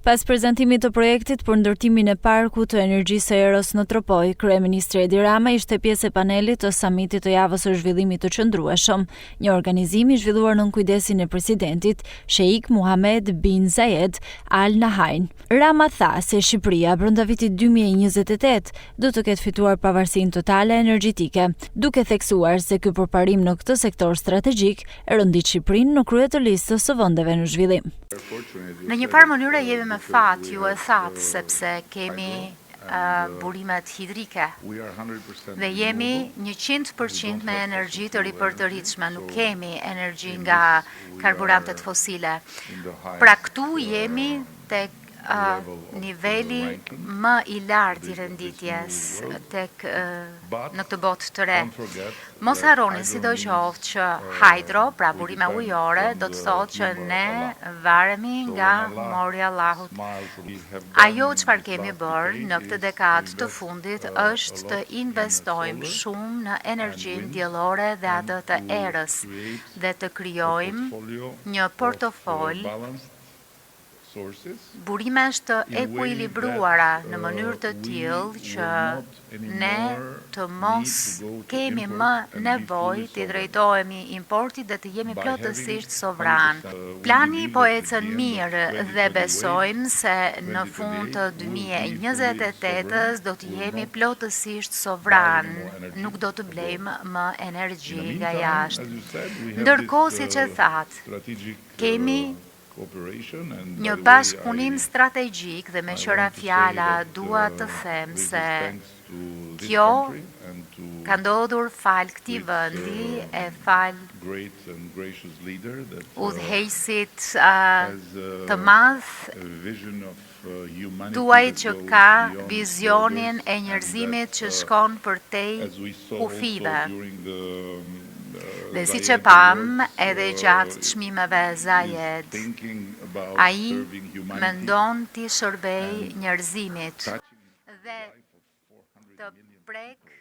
Pas prezantimit të projektit për ndërtimin e parkut të energjisë së erës në Tropoj, kryeministri Edi Rama ishte pjesë e panelit të samitit të javës së zhvillimit të qëndrueshëm, një organizim i zhvilluar nën kujdesin e presidentit Sheikh Mohammed bin Zayed Al Nahyan. Rama tha se Shqipëria brenda vitit 2028 do të ketë fituar pavarësinë totale energjetike, duke theksuar se ky përparim në këtë sektor strategjik e rëndit Shqipërinë në krye të listës së vendeve në zhvillim. Në një farë mënyrë jemi me fat, ju e thatë, sepse kemi burimet hidrike dhe jemi 100% me energji të ripërtëritshme, nuk kemi energji nga karburantet fosile. Pra këtu jemi tek niveli më i lartë i renditjes tek në këtë botë të re. Mos harroni sidoqoftë që hydro, pra burime ujore, do të thotë që ne varemi nga mori Allahut. Ajo çfarë kemi bërë në këtë dekadë të fundit është të investojmë shumë në energjinë diellore dhe atë të erës dhe të krijojmë një portofol burimesh të ekuilibruara në mënyrë të tillë që ne të mos kemi më nevojë të drejtohemi importit dhe të jemi plotësisht sovran. Plani po ecën mirë dhe besojmë se në fund të 2028-s do të jemi plotësisht sovran, nuk do të blejmë më energji nga jashtë. Ndërkohë, siç e thatë, kemi një bashkëpunim strategjik dhe me qëra fjala dua të them se kjo ka ndodhur fal këtij vendi e fal udhëheqësit të madh tuaj që ka vizionin e njerëzimit që shkon përtej kufive. Dhe si që pam edhe gjatë çmimeve Zayed, ai mendon t'i shërbej njerëzimit dhe të prek